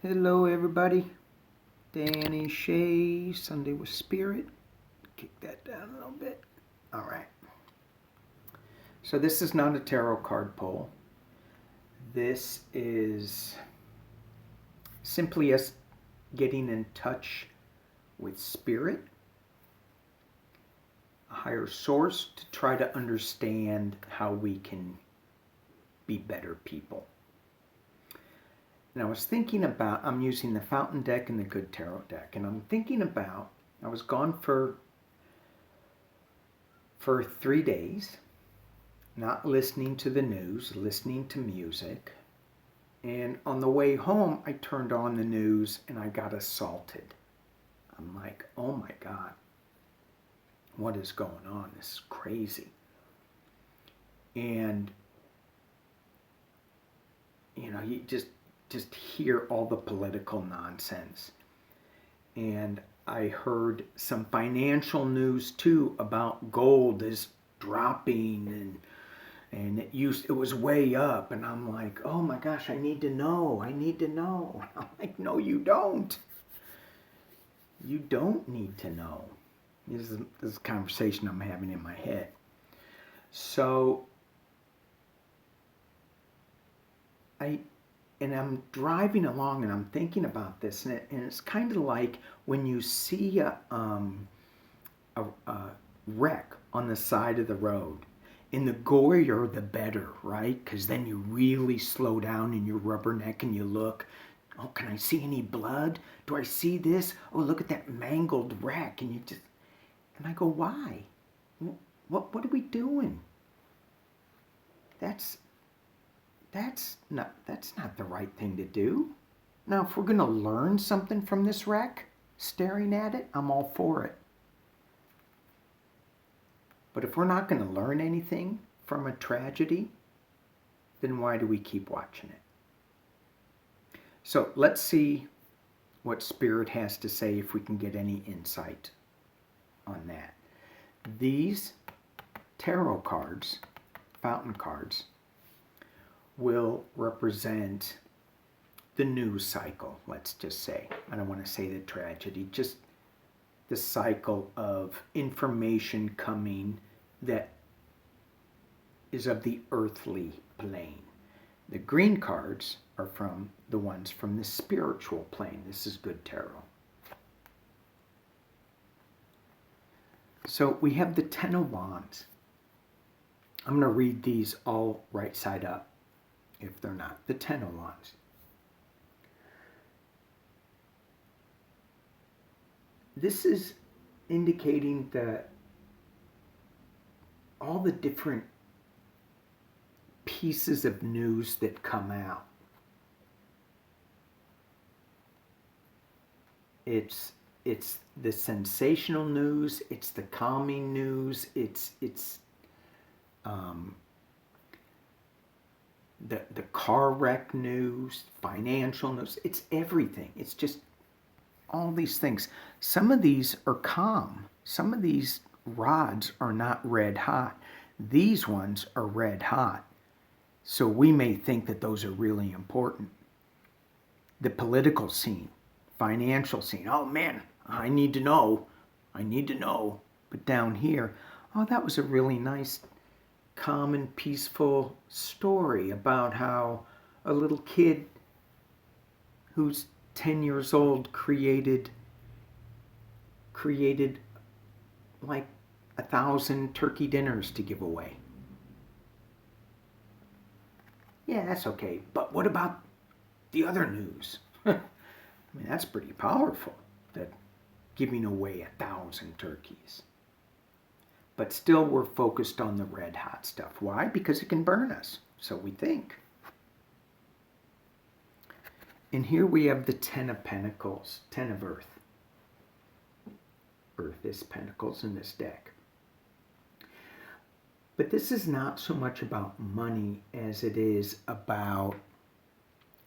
Hello, everybody. Danny Shea, Sunday with Spirit. Kick that down a little bit. All right. So this is not a tarot card pull. This is simply us getting in touch with Spirit, a higher source, to try to understand how we can be better people. And I was thinking about, I'm using the Fountain deck and the Good Tarot deck, and I'm thinking about, I was gone for 3 days, not listening to the news, listening to music. And on the way home, I turned on the news and I got assaulted. I'm like, oh my God, what is going on? This is crazy. And, you know, you just hear all the political nonsense. And I heard some financial news too about gold is dropping and it was way up, and I'm like, oh my gosh, I need to know. I'm like, no, you don't. You don't need to know. This is a conversation I'm having in my head. So I'm driving along and I'm thinking about this, and it's kind of like when you see a wreck on the side of the road. And the gorier, the better, right? Because then you really slow down and you rubberneck and you look. Oh, can I see any blood? Do I see this? Oh, look at that mangled wreck. And I go, why? What are we doing? That's not the right thing to do. Now, if we're going to learn something from this wreck, staring at it, I'm all for it. But if we're not going to learn anything from a tragedy, then why do we keep watching it? So let's see what Spirit has to say, if we can get any insight on that. These tarot cards, fountain cards, will represent the news cycle, let's just say. I don't want to say the tragedy, just the cycle of information coming that is of the earthly plane. The green cards are from the ones from the spiritual plane. This is Good Tarot. So we have the Ten of Wands. I'm going to read these all right side up, if they're not. The Ten of Wands. This is indicating that all the different pieces of news that come out. It's the sensational news, it's the calming news, it's the car wreck news, financial news, it's everything. It's just all these things. Some of these are calm. Some of these rods are not red hot. These ones are red hot. So we may think that those are really important. The political scene, financial scene. Oh man, I need to know. But down here, oh, that was a really nice, calm and peaceful story about how a little kid who's 10 years old created like 1,000 turkey dinners to give away. Yeah, that's okay. But what about the other news? I mean, that's pretty powerful, that giving away 1,000 turkeys. But still we're focused on the red hot stuff. Why? Because it can burn us. So we think. And here we have the Ten of Pentacles, Ten of Earth. Earth is Pentacles in this deck. But this is not so much about money as it is about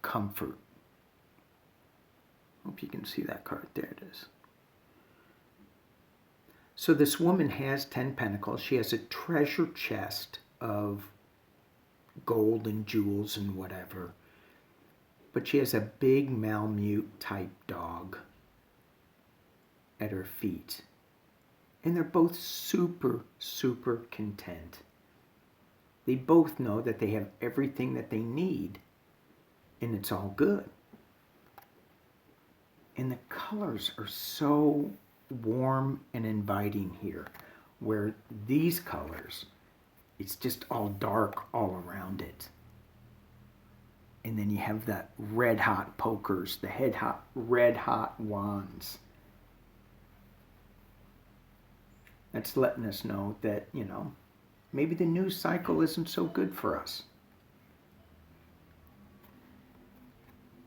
comfort. Hope you can see that card. There it is. So this woman has 10 pentacles. She has a treasure chest of gold and jewels and whatever. but she has a big Malamute type dog at her feet. And they're both super, super content. They both know that they have everything that they need, and it's all good. And the colors are so warm and inviting here, where these colors, it's just all dark all around it. And then you have the red hot pokers, the red hot wands. That's letting us know that, maybe the news cycle isn't so good for us.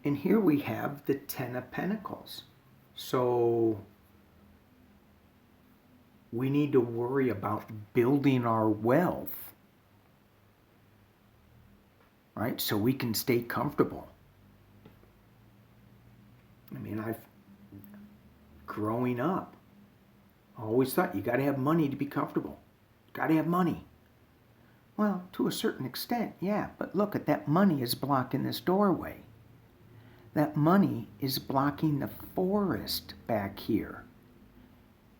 And here we have the Ten of Pentacles. So we need to worry about building our wealth, right? So we can stay comfortable. I mean, growing up, I always thought you got to have money to be comfortable. Got to have money. Well, to a certain extent, yeah, but look at that money is blocking this doorway. That money is blocking the forest back here.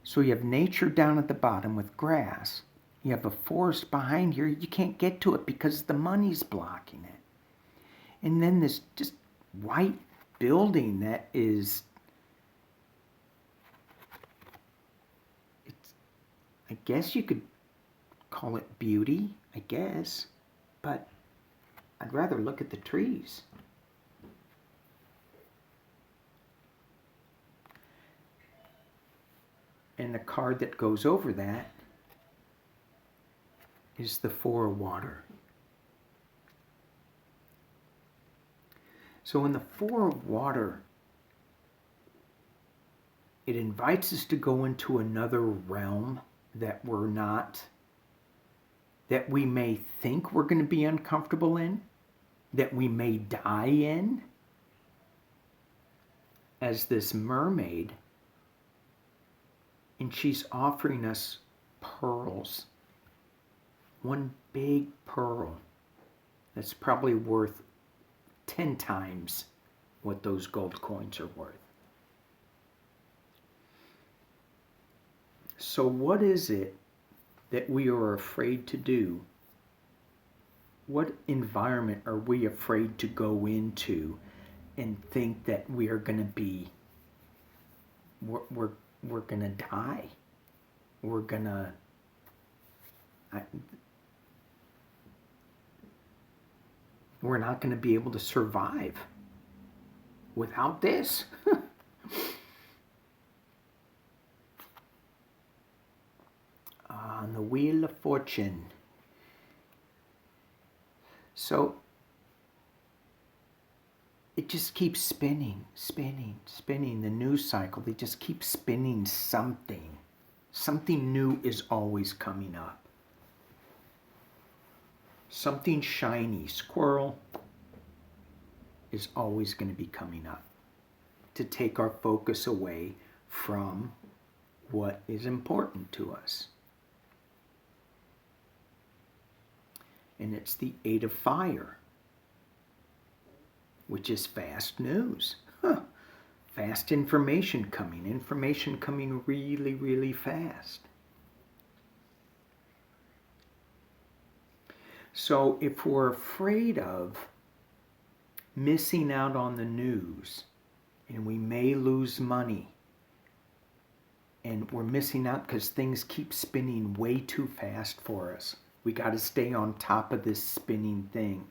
So you have nature down at the bottom with grass. You have a forest behind here. You can't get to it because the money's blocking it. And then this just white building that is, I guess you could call it beauty, I guess, but I'd rather look at the trees. And the card that goes over that is the Four of Water. So in the Four of Water, it invites us to go into another realm that that we may think we're going to be uncomfortable in, that we may die in, as this mermaid. And she's offering us pearls. One big pearl that's probably worth 10 times what those gold coins are worth. So what is it that we are afraid to do? What environment are we afraid to go into and think that we are going to be, we're going to die? We're going to, we're not going to be able to survive without this. On the Wheel of Fortune. So it just keeps spinning, spinning, spinning. The news cycle, they just keep spinning something. Something new is always coming up. Something shiny, squirrel, is always going to be coming up to take our focus away from what is important to us. And it's the Eight of Fire, which is fast news. Fast information coming really, really fast. So if we're afraid of missing out on the news, and we may lose money, and we're missing out because things keep spinning way too fast for us, we got to stay on top of this spinning thing.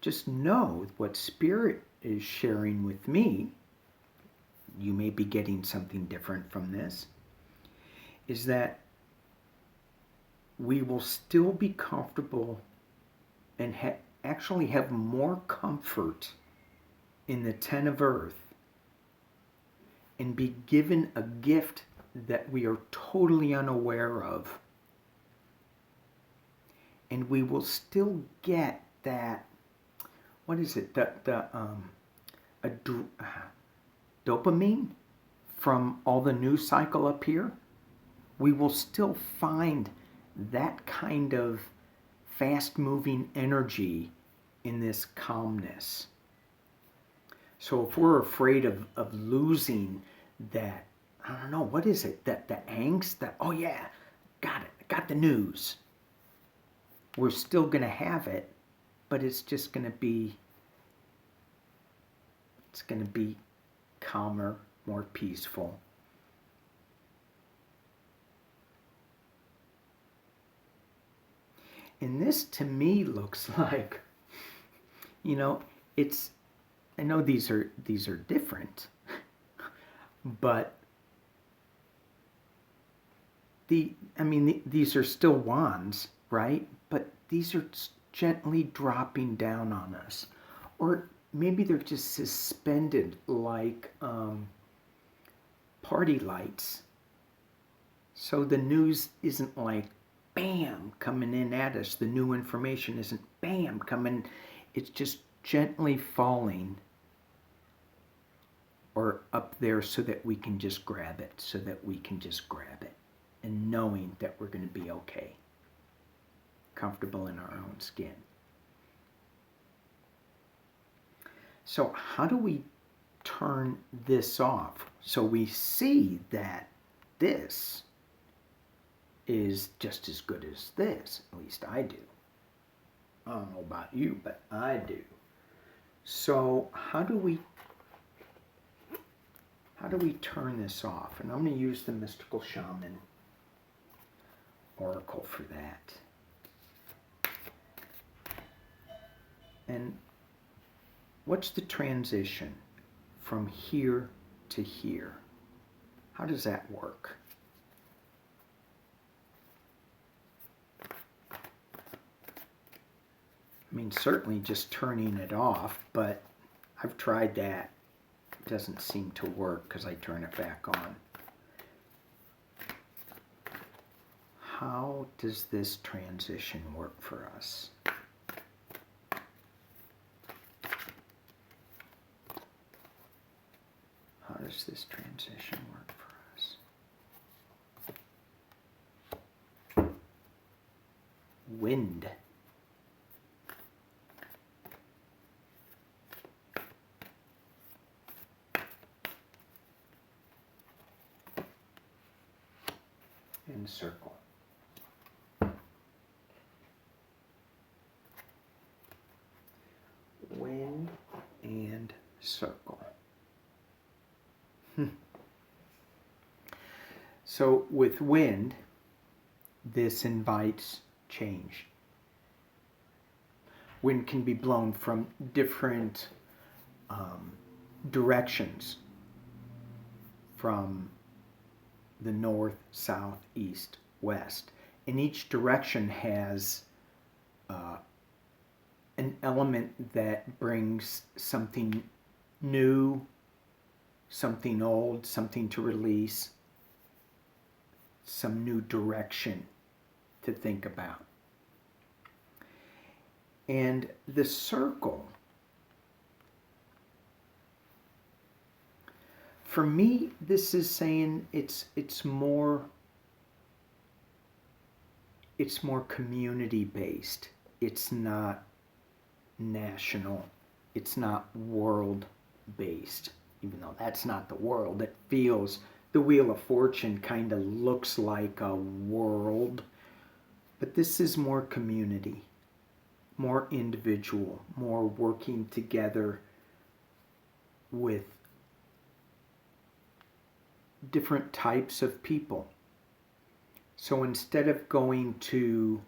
Just know what Spirit is sharing with me, you may be getting something different from this, is that we will still be comfortable and actually have more comfort in the Ten of Earth and be given a gift that we are totally unaware of. And we will still get that, what is it, dopamine from all the news cycle up here. We will still find that kind of fast-moving energy in this calmness. So if we're afraid of losing that, I don't know, what is it? That the angst that, oh yeah, got it, got the news. We're still going to have it, but it's going to be calmer, more peaceful. And this to me looks like, it's, I know these are different, but these are still wands, right? But these are gently dropping down on us. Or maybe they're just suspended like party lights. So the news isn't like bam coming in at us. The new information isn't bam coming. It's just gently falling or up there so that we can just grab it, and knowing that we're going to be okay, comfortable in our own skin. So how do we turn this off so we see that this is just as good as this? At least I do. I don't know about you, but I do. So how do we turn this off? And I'm going to use the Mystical Shaman Oracle for that. And what's the transition from here to here? How does that work? I mean, certainly just turning it off, but I've tried that. It doesn't seem to work because I turn it back on. How does this transition work for us? How does this transition work for us? Wind. And circle. Wind and circle. So with wind, this invites change. Wind can be blown from different directions, from the north, south, east, west. And each direction has an element that brings something new, something old, something to release, some new direction to think about. And the circle, for me, this is saying it's more community based. It's not national. It's not world based. Even though that's not the world, it feels, the Wheel of Fortune kind of looks like a world, but this is more community, more individual, more working together with different types of people. So instead of going to,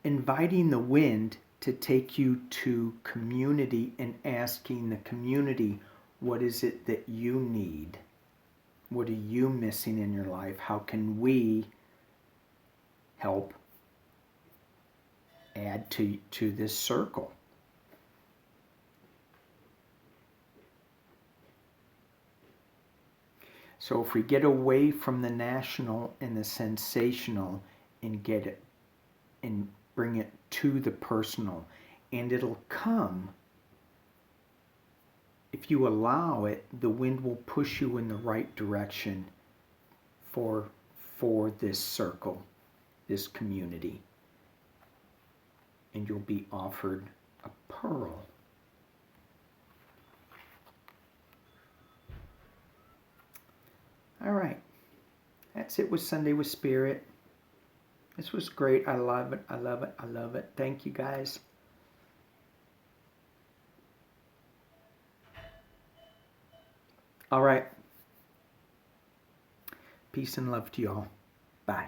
inviting the wind to take you to community and asking the community, what is it that you need? What are you missing in your life? How can we help add to this circle? So if we get away from the national and the sensational and get it and bring it to the personal, and it'll come, if you allow it, the wind will push you in the right direction for this circle, this community. and you'll be offered a pearl. All right. That's it with Sunday with Spirit. This was great. I love it. I love it. I love it. Thank you, guys. All right. Peace and love to y'all. Bye.